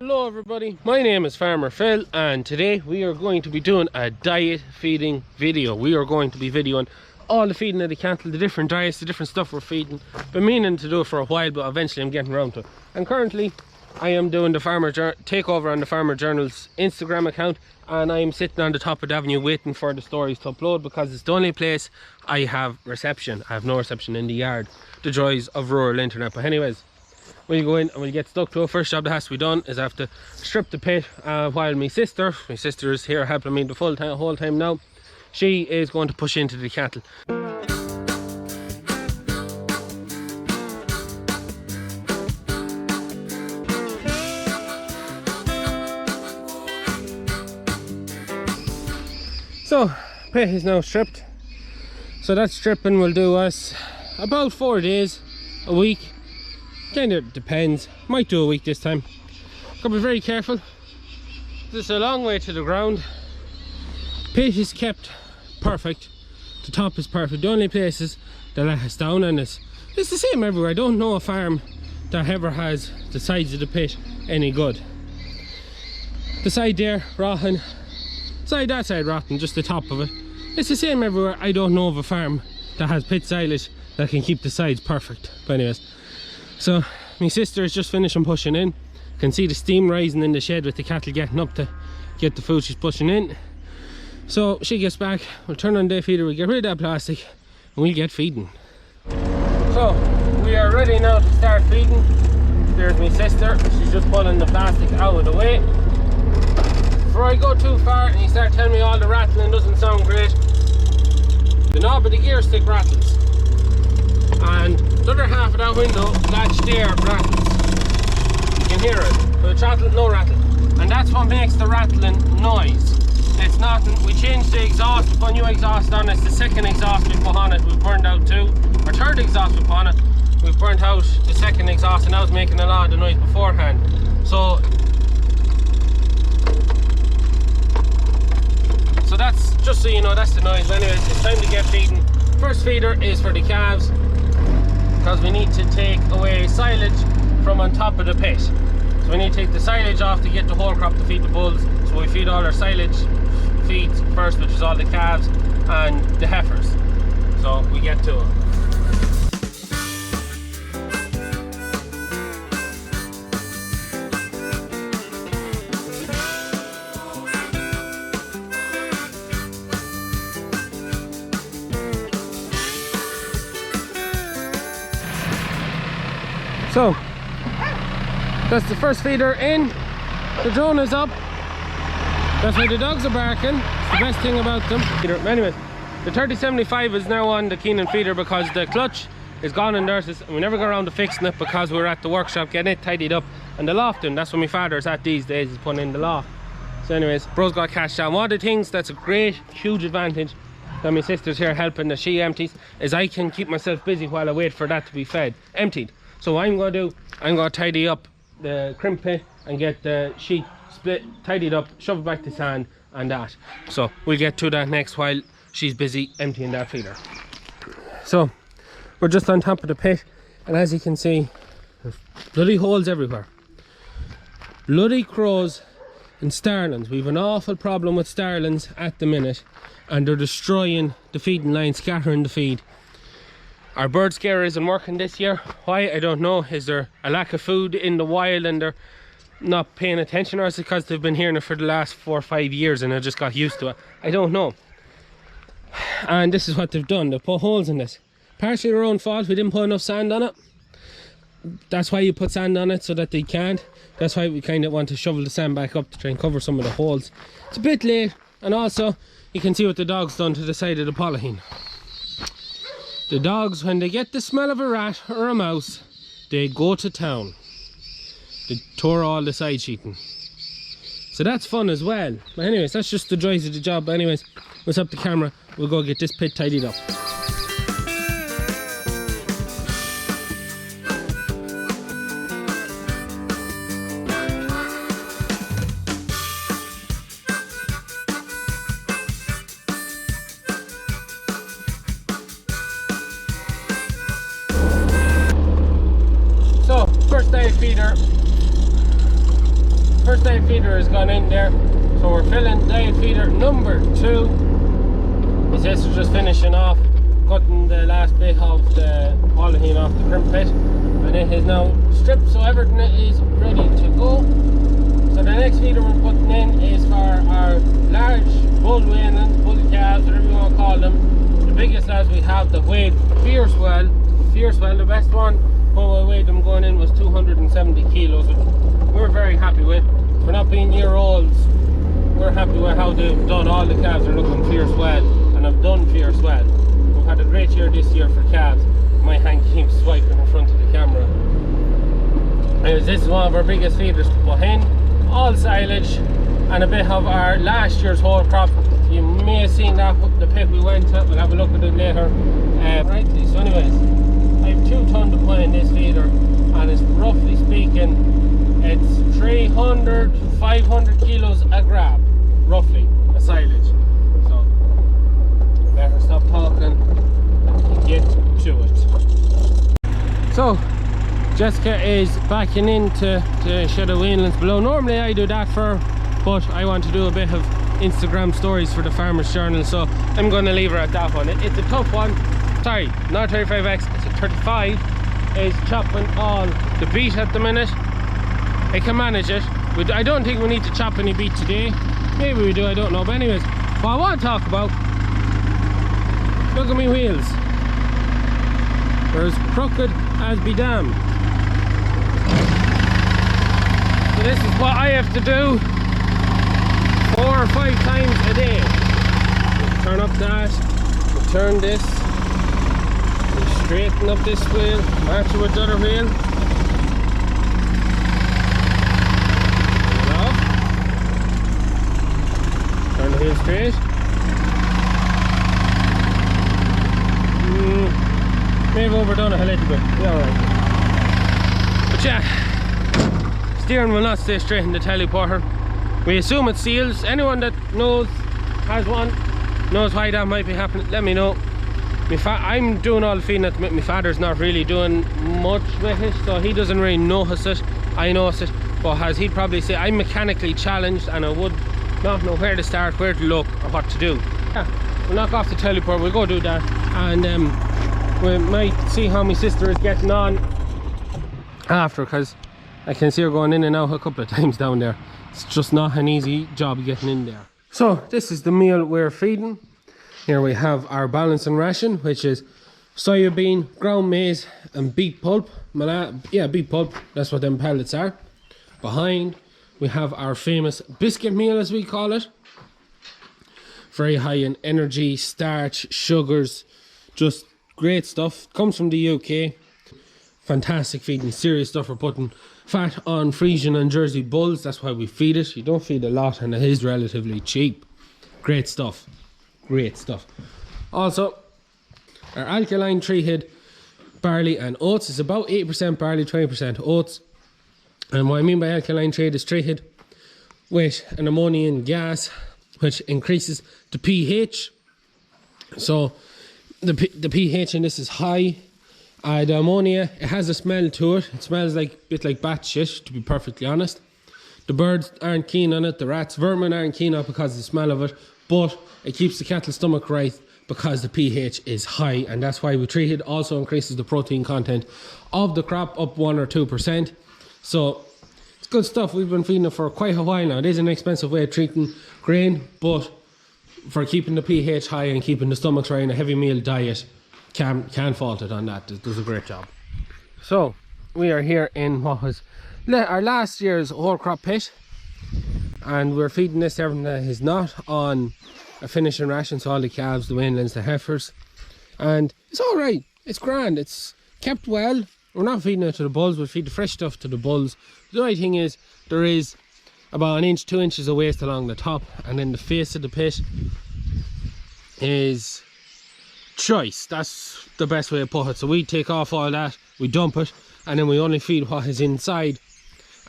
Hello everybody, my name is Farmer Phil and today we are going to be doing a diet feeding video. We are going to be videoing all the feeding of the cattle, the different diets, the different stuff we're feeding. Been meaning to do it for a while, but eventually I'm getting around to it. And currently I am doing the takeover on the Farmer Journal's Instagram account, and I am sitting on the top of the avenue waiting for the stories to upload because it's the only place I have reception. I have no reception in the yard, the joys of rural internet. But anyways, we'll go in and we'll get stuck to it. First job that has to be done is I have to strip the pit while my sister is here helping me the whole time now. She is going to push into the cattle. So pit is now stripped, so that stripping will do us about 4 days, a week. Kind of depends, might do a week this time. Gotta be very careful. This is a long way to the ground. Pit is kept perfect, the top is perfect. The only places that let us down, and it's the same everywhere. I don't know a farm that ever has the sides of the pit any good. The side there rotten, that side rotten, just the top of it. It's the same everywhere. I don't know of a farm that has pit silage that can keep the sides perfect. But anyways, so my sister is just finishing pushing in. You can see the steam rising in the shed with the cattle getting up to get the food she's pushing in. So she gets back, we'll turn on the feeder, we'll get rid of that plastic and we'll get feeding. So we are ready now to start feeding. There's my sister, she's just pulling the plastic out of the way. Before I go too far and you start telling me all the rattling doesn't sound great, the knob of the gear stick rattles. And the other half of that window latch there rattles. You can hear it, but it's rattle, no rattle. And that's what makes the rattling noise. It's nothing. We changed the exhaust, we put new exhaust on. It's the second exhaust we put on it. We've burned out two. Our third exhaust we put on it. We've burnt out the second exhaust, and that was making a lot of the noise beforehand. So that's, just so you know, that's the noise. Anyways, it's time to get feeding. First feeder is for the calves, because we need to take away silage from on top of the pit. So we need to take the silage off to get the whole crop to feed the bulls. So we feed all our silage feeds first, which is all the calves and the heifers. So we get to it. So that's the first feeder in. The drone is up. That's why the dogs are barking. It's the best thing about them. Anyways, the 3075 is now on the Keenan feeder because the clutch is gone in there, and we never got around to fixing it because we're at the workshop getting it tidied up. And the lofting, that's what my father's at these days, is putting in the loft. So anyways, bro's got cash down. One of the things that's a great, huge advantage that my sister's here helping that she empties is I can keep myself busy while I wait for that to be fed, emptied. So what I'm going to do, I'm going to tidy up the crimp pit and get the sheet split, tidied up, shove it back to sand and that. So we'll get to that next while she's busy emptying that feeder. So we're just on top of the pit, and as you can see, there's bloody holes everywhere. Bloody crows and starlings. We've an awful problem with starlings at the minute, and they're destroying the feeding line, scattering the feed. Our bird scarer isn't working this year. Why? I don't know. Is there a lack of food in the wild and they're not paying attention, or is it because they've been hearing it for the last 4 or 5 years and they just got used to it? I don't know. And this is what they've done. They've put holes in this. Partially their own fault. We didn't put enough sand on it. That's why you put sand on it, so that they can't. That's why we kind of want to shovel the sand back up to try and cover some of the holes. It's a bit late, and also you can see what the dog's done to the side of the polythene. The dogs, when they get the smell of a rat or a mouse, they go to town. They tore all the side sheeting. So that's fun as well. But anyways, that's just the joys of the job. But anyways, we'll stop the camera. We'll go get this pit tidied up. So, first diet feeder first diet feeder has gone in there, so we're filling diet feeder number 2. My sister's just finishing off cutting the last bit of the polythene off the crimp pit, and it is now stripped, so everything is ready to go. So the next feeder we're putting in is for our large bull weanlings, bull calves, whatever you want to call them. The biggest lads we have that weighed fierce well, the best one when we weighed them going in was 270 kilos, which we're very happy with. For not being year-olds, we're happy with how they've done. All the calves are looking fierce well, and have done fierce well. We've had a great year this year for calves. My hand keeps swiping in front of the camera. Anyways, this is one of our biggest feeders to put in. All silage and a bit of our last year's whole crop. You may have seen that the pit we went to. We'll have a look at it later. Right, so anyways, I have 2 tons to put in this feeder, and it's roughly speaking, it's 300 to 500 kilos a grab, roughly, a silage. So better stop talking and get to it. So Jessica is backing into the shed of weanlings below. Normally I do that for her, but I want to do a bit of Instagram stories for the Farmer's Journal, so I'm going to leave her at that one. It's a tough one. Sorry, not 35x, it's a 35. Is chopping all the beet at the minute. I can manage it. I don't think we need to chop any beet today. Maybe we do, I don't know. But anyways, what I want to talk about, look at me wheels. They're as crooked as be damned. So this is what I have to do 4 or 5 times a day. We'll turn up that, we'll turn this, we'll straighten up this wheel, match it with the other wheel. Turn it off. Turn the wheel straight. May have overdone it a little bit. Yeah, alright. But yeah, steering will not stay straight in the teleporter. We assume it's seals. Anyone that knows, has one, knows why that might be happening, let me know. I'm doing all the feeding at the minute. My father's not really doing much with it, so he doesn't really notice it. I notice it, but as he'd probably say, I'm mechanically challenged and I would not know where to start, where to look, or what to do. Yeah, we'll knock off the teleport, we'll go do that, and we might see how my sister is getting on after, because I can see her going in and out a couple of times down there. It's just not an easy job getting in there. So this is the meal we're feeding. Here we have our balancing ration, which is soya bean, ground maize and beet pulp. Beet pulp, that's what them pellets are. Behind we have our famous biscuit meal, as we call it. Very high in energy, starch, sugars, just great stuff. Comes from the UK. Fantastic feeding, serious stuff. We're putting fat on Frisian and Jersey bulls. That's why we feed it. You don't feed a lot and it is relatively cheap. Great stuff. Great stuff. Also, our alkaline treated barley and oats is about 80% barley, 20% oats. And what I mean by alkaline treated is treated with an ammonium gas, which increases the pH. So the pH in this is high. The ammonia, it has a smell to it. It smells like a bit like bat shit, to be perfectly honest. The birds aren't keen on it. The rats, vermin aren't keen on it because of the smell of it. But it keeps the cattle's stomach right because the pH is high, and that's why we treat it. Also increases the protein content of the crop up 1 or 2%. So it's good stuff. We've been feeding it for quite a while now. It is an expensive way of treating grain, but for keeping the pH high and keeping the stomachs right in a heavy meal diet, can't fault it on that. It does a great job. So we are here in what was our last year's whole crop pit, and we're feeding this everything that is not on a finishing ration, so all the calves, the weanlings, the heifers, and it's all right. It's grand. It's kept well. We're not feeding it to the bulls. We feed the fresh stuff to the bulls. The only thing is there is about 1 inch, 2 inches of waste along the top, and then the face of the pit is choice. That's the best way to put it. So we take off all that, we dump it, and then we only feed what is inside.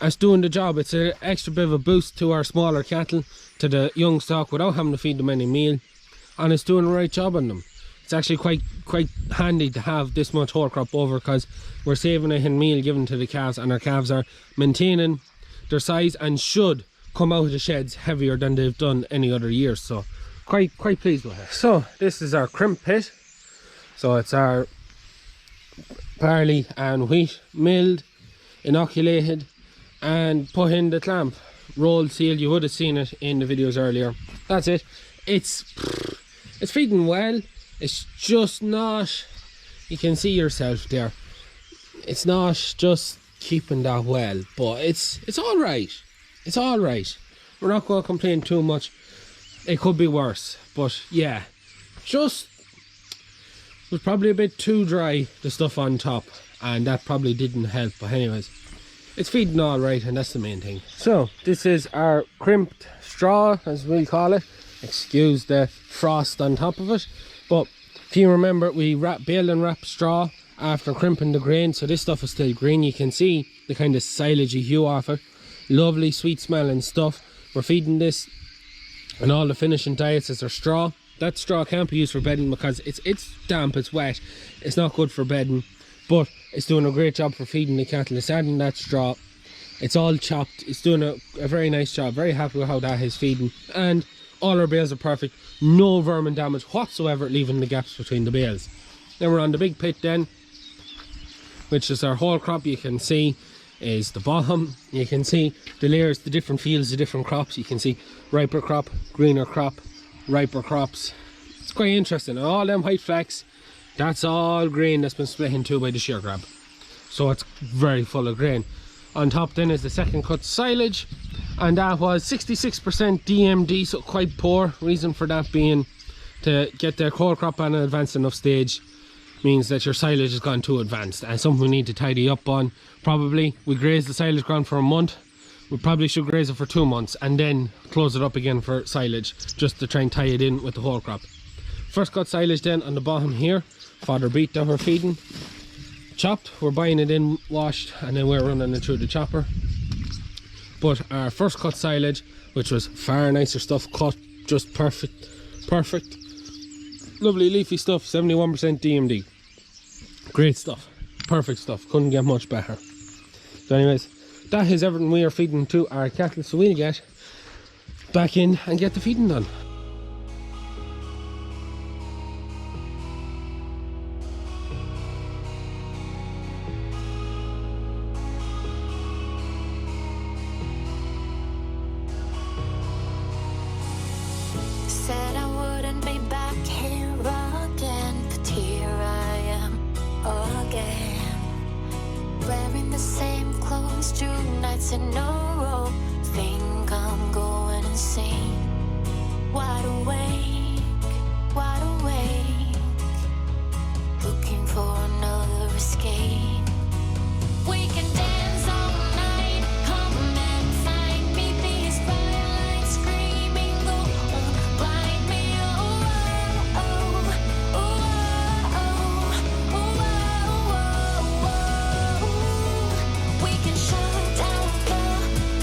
It's doing the job. It's an extra bit of a boost to our smaller cattle, to the young stock, without having to feed them any meal, and it's doing the right job on them. It's actually quite handy to have this much whole crop over, because we're saving it in meal given to the calves, and our calves are maintaining their size and should come out of the sheds heavier than they've done any other year. So quite pleased with it. So this is our crimp pit. So it's our barley and wheat milled, inoculated and put in the clamp, rolled, sealed. You would have seen it in the videos earlier. That's it. It's feeding well. It's just not, you can see yourself there, it's not just keeping that well, but it's all right. It's all right. We're not going to complain too much. It could be worse, but yeah, just was probably a bit too dry, the stuff on top, and that probably didn't help. But anyways, it's feeding all right, and that's the main thing. So this is our crimped straw, as we'll call it. Excuse the frost on top of it, but if you remember, we baled and wrapped straw after crimping the grain, so this stuff is still green. You can see the kind of silagey hue off it. Lovely sweet smelling stuff. We're feeding this and all the finishing diets as their straw. That straw can't be used for bedding because it's damp, it's wet, it's not good for bedding, but it's doing a great job for feeding the cattle. It's adding that straw, it's all chopped, it's doing a very nice job. Very happy with how that is feeding, and all our bales are perfect, no vermin damage whatsoever leaving the gaps between the bales. Then we're on the big pit then, which is our whole crop. You can see is the bottom. You can see the layers, the different fields, the different crops. You can see riper crop, greener crop, riper crops. It's quite interesting. And all them white flecks, that's all grain that's been split in two by the shear grab. So it's very full of grain. On top then is the second cut silage, and that was 66% DMD, so quite poor. Reason for that being to get the whole crop on an advanced enough stage means that your silage has gone too advanced, and something we need to tidy up on. Probably we graze the silage ground for a month. We probably should graze it for 2 months and then close it up again for silage, just to try and tie it in with the whole crop. First cut silage then on the bottom here, fodder beet that we're feeding, chopped. We're buying it in washed and then we're running it through the chopper. But our first cut silage, which was far nicer stuff, cut just perfect, lovely leafy stuff, 71% DMD. Great stuff, perfect stuff, couldn't get much better. So anyways, that is everything we are feeding to our cattle, so we'll get back in and get the feeding done. Said I wouldn't be back here again, but here I am again, wearing the same clothes 2 nights in a row. Think I'm going insane. Wide awake, looking for another escape. We can dance all night, come and find me. These firelights screaming, go on, blind me. Oh, oh, oh, oh, oh, oh, oh. We can shut down the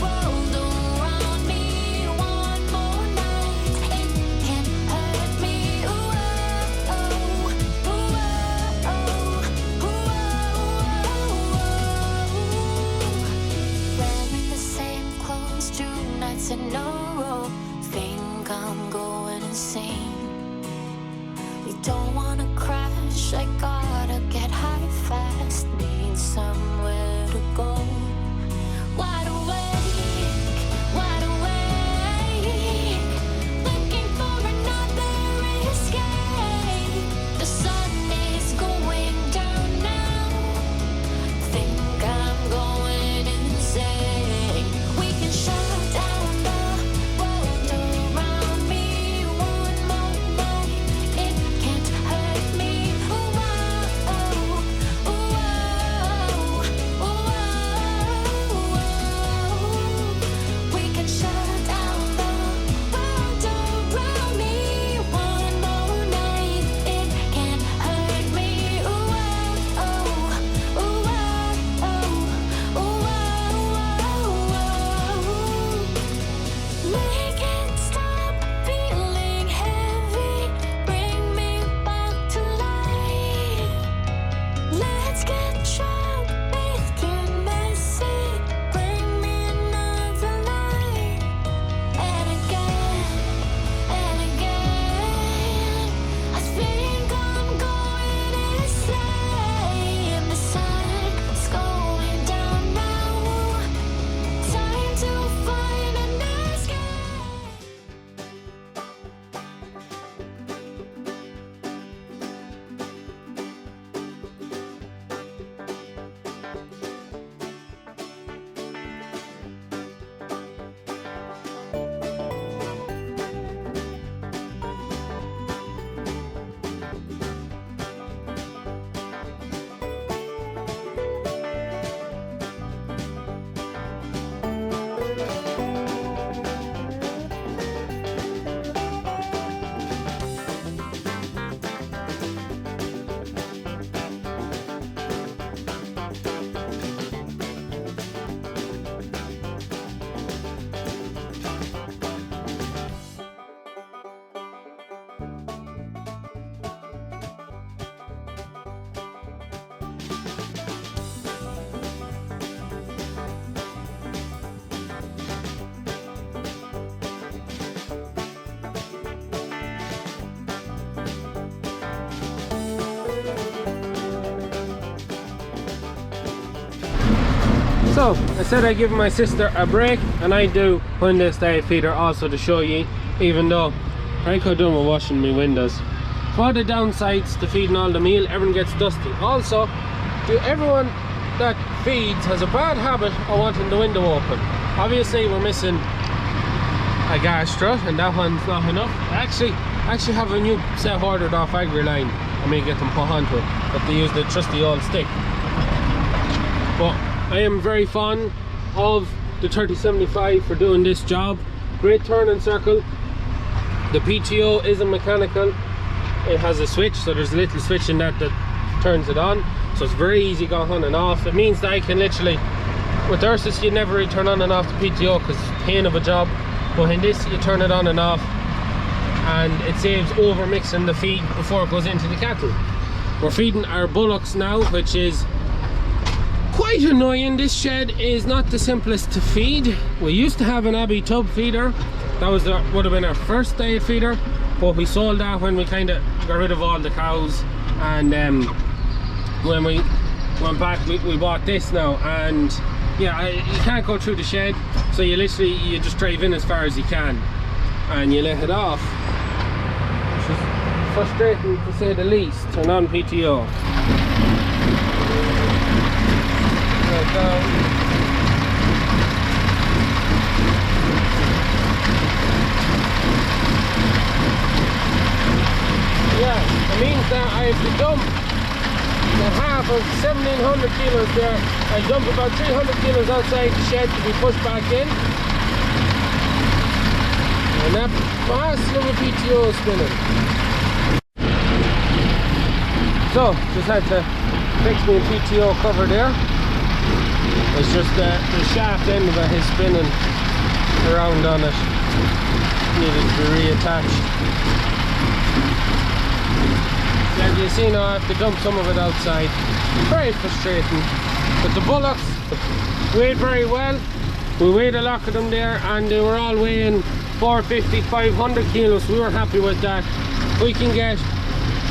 world around me one more night. It can't hurt me. Oh, oh, oh, oh, oh, wearing the same clothes 2 nights in a row. Think I'm going insane. We don't wanna crash, I gotta get high fast. Need somewhere to go. Wide awake, looking for another escape. The sun is going down now. Think I'm going insane. We can shut down the world around me one more night. It can't hurt me. Oh, oh, oh, oh, oh, oh. So I said I'd give my sister a break, and I do when this diet feeder, also to show you, even though I could do with washing my windows. For the downsides to feeding all the meal, everyone gets dusty. Also, everyone that feeds has a bad habit of wanting the window open. Obviously we're missing a gas strut, and that one's not enough. I actually have a new set ordered off AgriLine. I may get them put onto it, but they use the trusty old stick. But I am very fond of the 3075 for doing this job. Great turning circle. The PTO isn't mechanical. It has a switch, so there's a little switch in that turns it on. So it's very easy going on and off. It means that I can literally, with Ursus you never really turn on and off the PTO because it's a pain of a job. But in this you turn it on and off, and it saves over mixing the feed before it goes into the cattle. We're feeding our bullocks now, which is quite annoying. This shed is not the simplest to feed. We used to have an Abbey tub feeder. That would have been our first diet feeder, but we sold that when we kind of got rid of all the cows, and when we went back we bought this now. And yeah, you can't go through the shed, so you just drive in as far as you can and you let it off, which is frustrating to say the least. Turn on PTO. Yeah, it means that I have to dump the half of 1700 kilos there. I dump about 300 kilos outside the shed to be pushed back in, and that fast little PTO is spinning. So just had to fix my PTO cover there. It's just the shaft end of it is spinning around on it. Needed to be reattached. As you see now, I have to dump some of it outside. Very frustrating. But the bullocks weighed very well. We weighed a lot of them there, and they were all weighing 450, 500 kilos. We were happy with that. We can get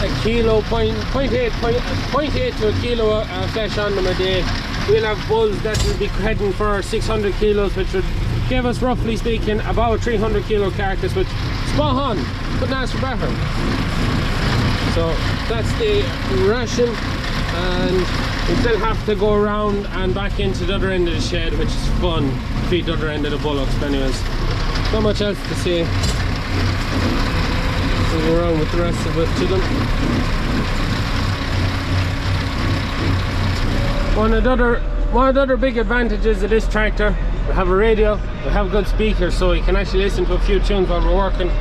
a kilo, 0.8 to a kilo of flesh on them a day. We'll have bulls that will be heading for 600 kilos, which would give us, roughly speaking, about a 300 kilo carcass, which spot on, couldn't ask for better. So that's the ration, and we still have to go around and back into the other end of the shed, which is fun, feed the other end of the bullocks. But anyways, not much else to say. So go around with the rest of it to them. One of the other big advantages of this tractor, we have a radio, we have good speakers, so you can actually listen to a few tunes while we're working.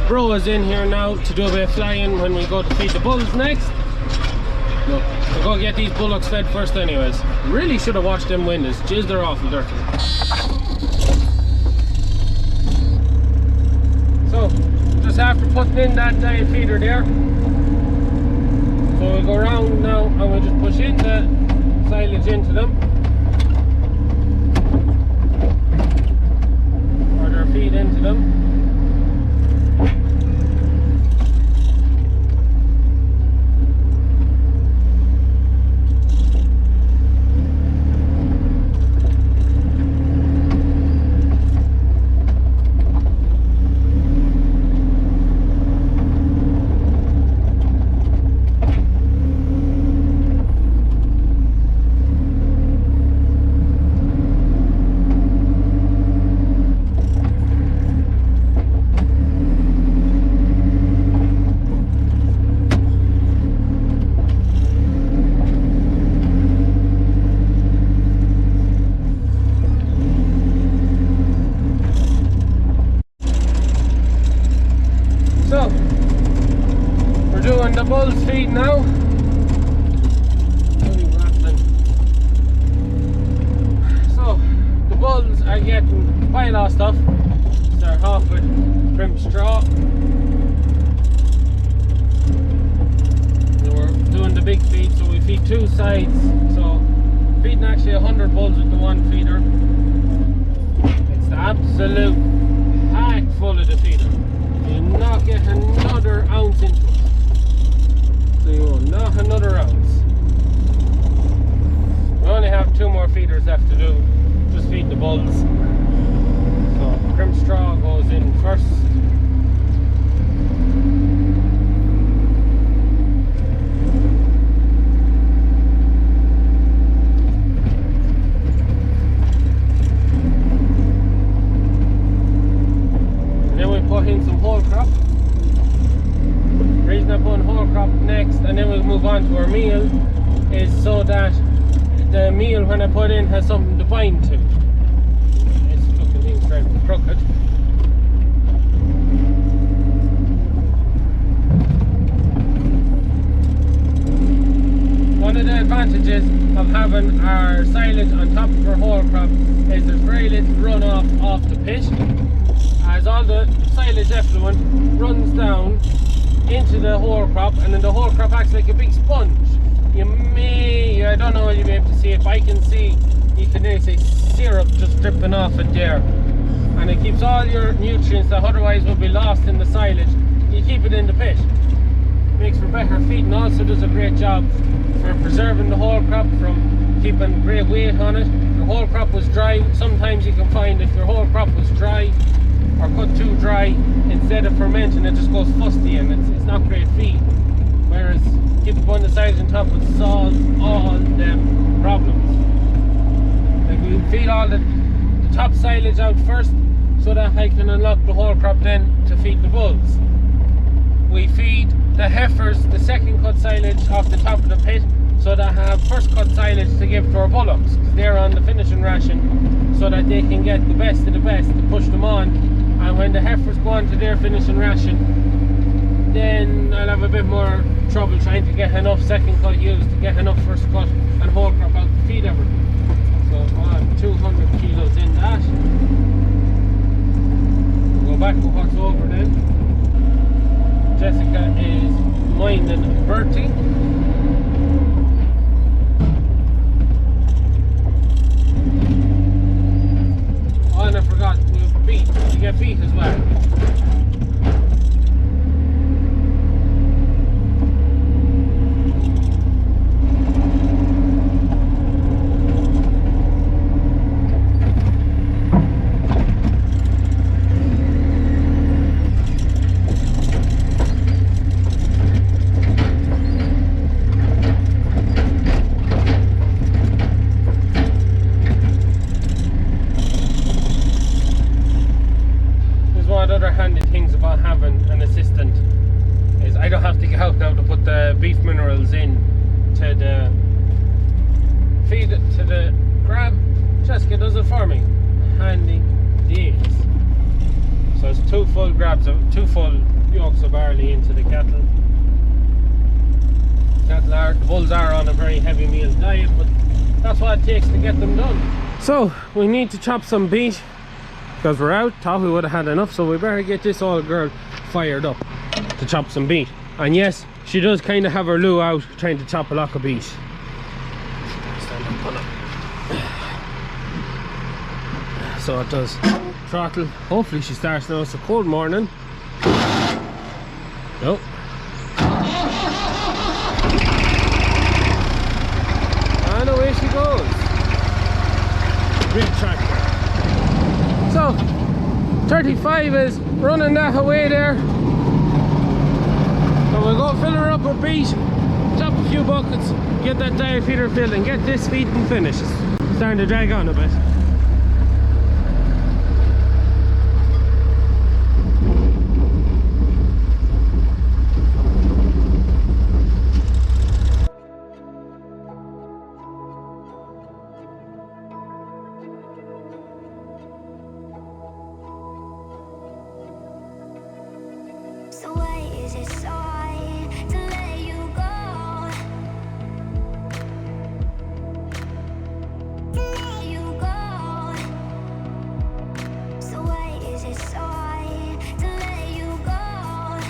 Bro is in here now to do a bit of flying when we go to feed the bulls next. Look, we'll go get these bullocks fed first anyways. Really should have washed them windows. Jeez, they're awful dirty. So, just after putting in that diet feeder there, so we'll go around now and we'll just push in the silage into them, or their feed into them. The bulls feed now. So the bulls are getting quite a lot of stuff. Start off with crimp straw. So we're doing the big feed, so we feed two sides. So feeding actually 100 bulls with the one feeder. It's the absolute pack full of the feeder. You not get another ounce into it. So you will not another ounce. We only have 2 more feeders left to do, just feed the bulls. So crimp straw goes in first. And then we put in some whole crop. The reason I put in whole crop next, and then we'll move on to our meal, is so that the meal when I put in has something to bind to. It's fucking thing's trying to be crooked. One of the advantages of having our silage on top of our whole crop is there's very little runoff off the pit, as all the silage effluent runs down into the whole crop, and then the whole crop acts like a big sponge. You may, I don't know if you'll be able to see it, but I can see, you can nearly see syrup just dripping off it there. And it keeps all your nutrients that otherwise would be lost in the silage, you keep it in the pit. Makes for better feed, and also does a great job for preserving the whole crop from keeping great weight on it. If your whole crop was dry, sometimes you can find if your whole crop was dry or cut too dry, instead of fermenting it just goes fusty and it's not great feed. Whereas keep it on the sides on top, it solves all them problems. Like we feed all the top silage out first so that I can unlock the whole crop then to feed the bulls. We feed the heifers the second cut silage off the top of the pit so that I have first cut silage to give to our bullocks, because they're on the finishing ration, so that they can get the best of the best to push them on. And when the heifers go on to their finishing ration, then I'll have a bit more trouble trying to get enough second cut ewes to get enough first cut and whole crop out to feed everything. So on 200 kilos in that. We'll go back to what's over then. Jessica is minding Bertie. Oh, and I forgot, we have beef. You get beef as well. Handy things about having an assistant is I don't have to get out now to put the beef minerals in to the feed it to the grab. Jessica does it for me. Handy days. So it's 2 full grabs of 2 full yolks of barley into the cattle. The bulls are on a very heavy meal diet, but that's what it takes to get them done. So we need to chop some beef, because we're out. Thought we would have had enough, so we better get this old girl fired up to chop some beef. And yes, she does kind of have her loo out trying to chop a lock of beef. So it does. Throttle. Hopefully she starts now. It's a cold morning. Nope. And away she goes. Big tractor. So 35 is running that away there. So we'll go fill her up with beef, chop a few buckets, get that diet feeder filled, and get this feeding finished. It's starting to drag on a bit. So why is it so hard to let you go? To let you go. So why is it so hard to let you go?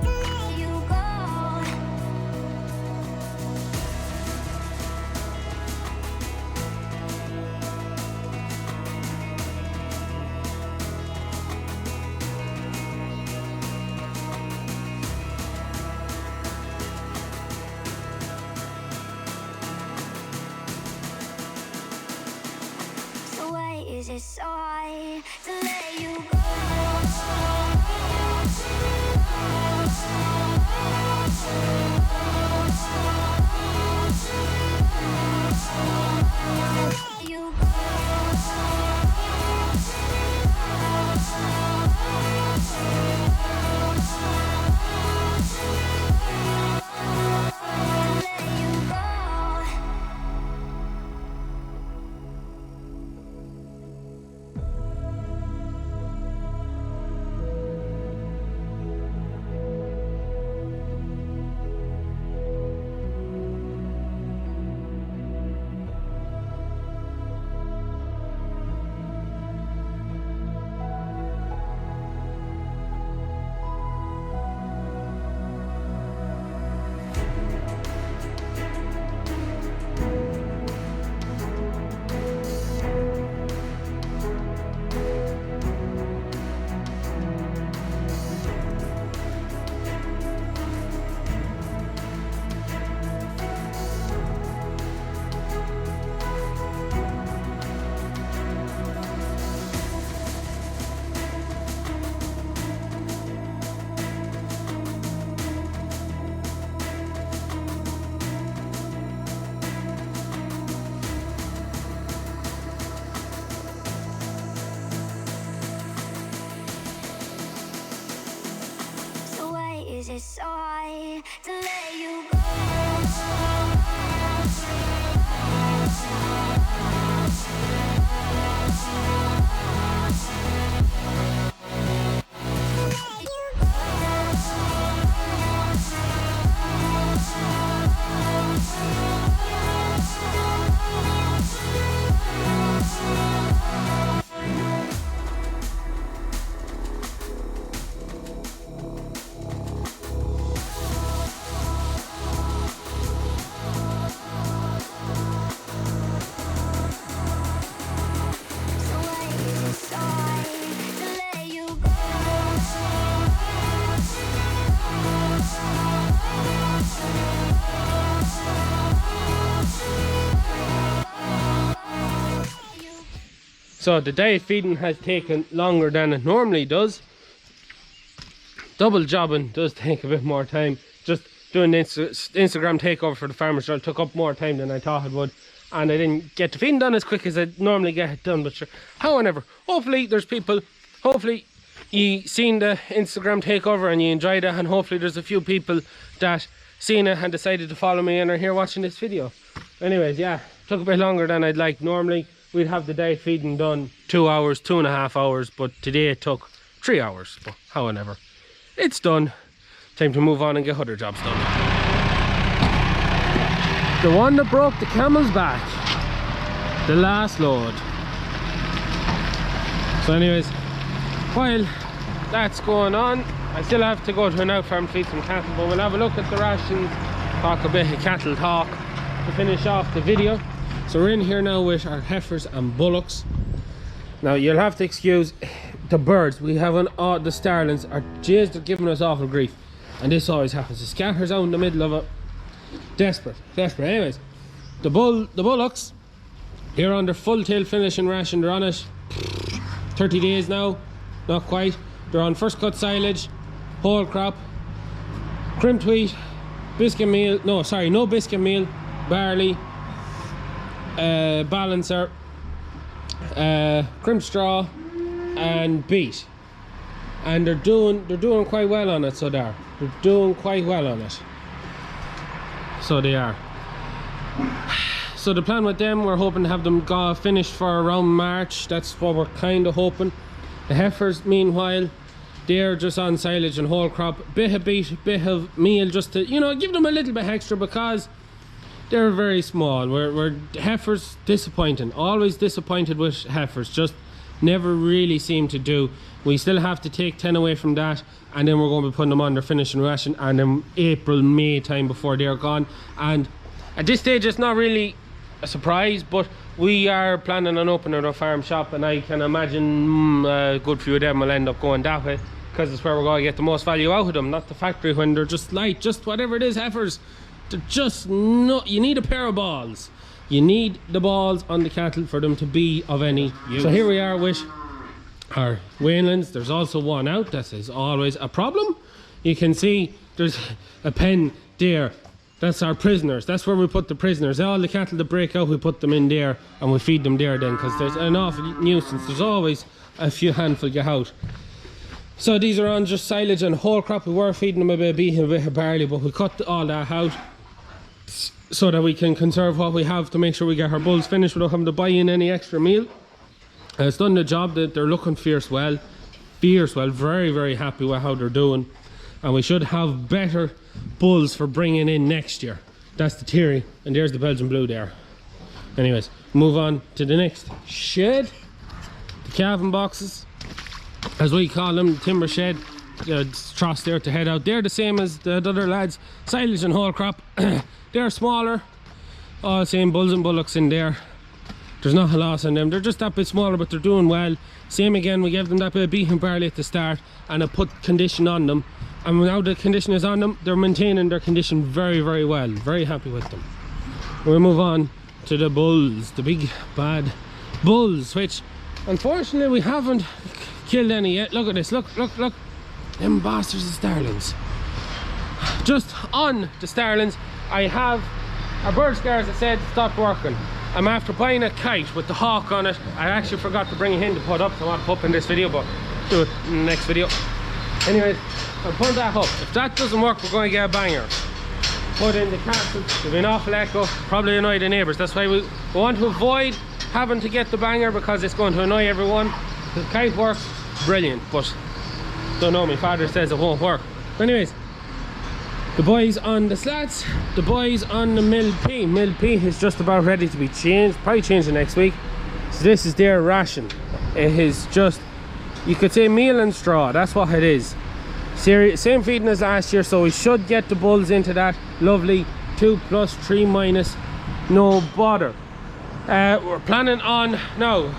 To let you go. is it so hard to let you go? Let you is it so hard to let you go? So the diet feeding has taken longer than it normally does. Double jobbing does take a bit more time. Just doing the Instagram takeover for the farmers took up more time than I thought it would, and I didn't get the feeding done as quick as I normally get it done. But sure, however, hopefully there's people, hopefully you seen the Instagram takeover and you enjoyed it, and hopefully there's a few people that seen it and decided to follow me and are here watching this video. Anyways, yeah, took a bit longer than I'd like. Normally we'd have the diet feeding done 2 hours, 2.5 hours, but today it took 3 hours. But however, it's done. Time to move on and get other jobs done. The one that broke the camel's back, the last load. So anyways, while that's going on, I still have to go to an out farm to feed some cattle, but we'll have a look at the rations, talk a bit of cattle talk to finish off the video. So we're in here now with our heifers and bullocks. Now you'll have to excuse the birds. We have the starlings are they're giving us awful grief, and this always happens. The scatters out in the middle of it. Desperate. Anyways, the bullocks, they're on their full tail finishing ration. They're on it 30 days now, not quite. They're on first cut silage, whole crop, crimped wheat, biscuit meal, no biscuit meal, barley, balancer, crimped straw and beet, and they're doing quite well on it. So they're doing quite well on it, so they are. So the plan with them, we're hoping to have them finished for around March. That's what we're kind of hoping. The heifers, meanwhile, they're just on silage and whole crop, bit of beet, bit of meal, just to, you know, give them a little bit extra because they're very small. We're heifers, disappointing, always disappointed with heifers, just never really seem to do. We still have to take 10 away from that, and then we're going to be putting them on their finishing ration, and in April, May time before they're gone. And at this stage it's not really a surprise, but we are planning on opening a farm shop, and I can imagine a good few of them will end up going that way, because it's where we're going to get the most value out of them, not the factory when they're just light, just whatever it is, heifers. They're just no, you need a pair of balls. You need the balls on the cattle for them to be of any use. So here we are with our weanlings. There's also one out. That is always a problem. You can see there's a pen there. That's our prisoners. That's where we put the prisoners. All the cattle that break out, we put them in there and we feed them there then, because there's an awful nuisance. There's always a few handful get out. So these are on just silage and whole crop. We were feeding them a bit of beef and a bit of barley, but we cut all that out so that we can conserve what we have to make sure we get our bulls finished without having to buy in any extra meal. It's done the job. That they're looking fierce well, very, very happy with how they're doing. And we should have better bulls for bringing in next year. That's the theory. And there's the Belgian blue there. Anyways, move on to the next shed. The calving boxes, as we call them, timber shed. Tross there to head out. They're the same as the other lads. Silage and whole crop. They're smaller. All same bulls and bullocks in there. There's not a loss on them. They're just that bit smaller, but they're doing well. Same again, we gave them that bit of beef and barley at the start, and I put condition on them. And now the condition is on them, they're maintaining their condition very, very well. Very happy with them. We'll move on to the bulls, the big bad bulls, which unfortunately we haven't killed any yet. Look at this, look. Them bastards of starlings. Just on the starlings, I have our bird scars that said stopped working. I'm after buying a kite with the hawk on it. I actually forgot to bring it in to put up, so I want to put up in this video, but do it in the next video. Anyways, I'll put that up. If that doesn't work, we're going to get a banger. Put in the castle. There'll be an awful echo, probably annoy the neighbours. That's why we want to avoid having to get the banger, because it's going to annoy everyone. The kite works brilliant, but don't know, my father says it won't work. But anyways, the boys on the slats, the boys on the mill P. Mill P is just about ready to be changed, probably changing next week. So this is their ration. It is just, you could say meal and straw, that's what it is. Same feeding as last year, so we should get the bulls into that lovely 2 plus 3 minus, no bother. We're planning on, now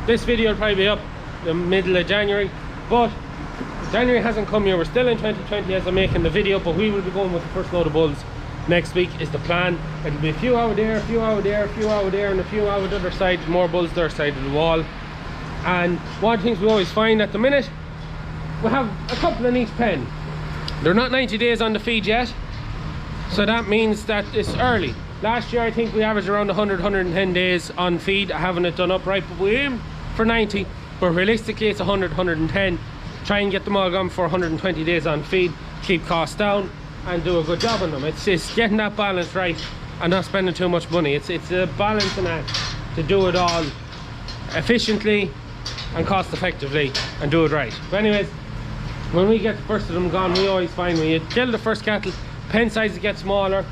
this video will probably be up the middle of January, but January hasn't come yet. We're still in 2020 as I'm making the video, but we will be going with the first load of bulls next week is the plan. It'll be a few out there, a few out there, a few out there, and a few out the other side, more bulls their side of the wall. And one of the things we always find at the minute, we have a couple in each pen. They're not 90 days on the feed yet, so that means that it's early. Last year I think we averaged around 100-110 days on feed. I haven't it done up right, but we aim for 90, but realistically it's 100-110. Try and get them all gone for 120 days on feed, keep costs down and do a good job on them. It's getting that balance right and not spending too much money. It's a balancing act to do it all efficiently and cost effectively and do it right. But anyways, when we get the first of them gone, we always find when you kill the first cattle, pen sizes get smaller,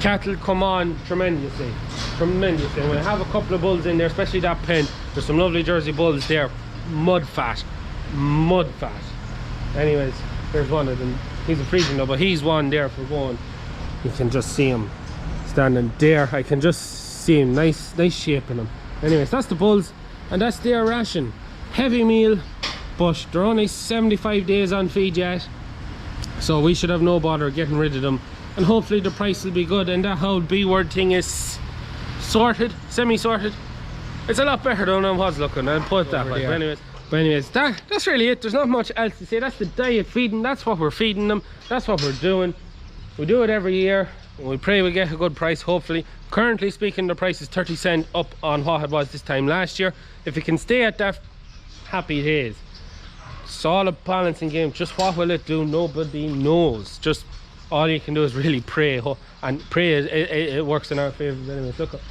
cattle come on tremendously. When I have a couple of bulls in there, especially that pen, there's some lovely Jersey bulls there, mud fat. Anyways, there's one of them. He's a freezing though, but he's one there for one. You can just see him standing there. I can just see him, nice shape in him. Anyways, that's the bulls and that's their ration. Heavy meal, but they're only 75 days on feed yet, so we should have no bother getting rid of them, and hopefully the price will be good and that whole B word thing is sorted, semi-sorted. It's a lot better than I was looking, I'll put it that way. But anyways, that's really it. There's not much else to say. That's the diet feeding. That's what we're feeding them. That's what we're doing. We do it every year. And we pray we get a good price, hopefully. Currently speaking, the price is 30 cents up on what it was this time last year. If it can stay at that, happy days. It's all a balancing game. Just what will it do? Nobody knows. Just all you can do is really pray. And pray it works in our favour. Anyways, look up.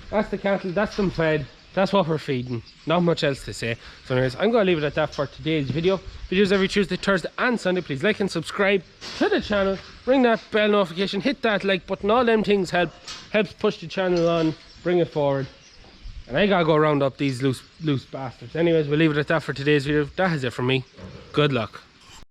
That's the cattle. That's them fed. That's what we're feeding. Not much else to say. So anyways, I'm going to leave it at that for today's video. Videos every Tuesday, Thursday and Sunday. Please like and subscribe to the channel. Ring that bell notification. Hit that like button. All them things helps push the channel on. Bring it forward. And I got to go round up these loose bastards. Anyways, we'll leave it at that for today's video. That is it from me. Good luck.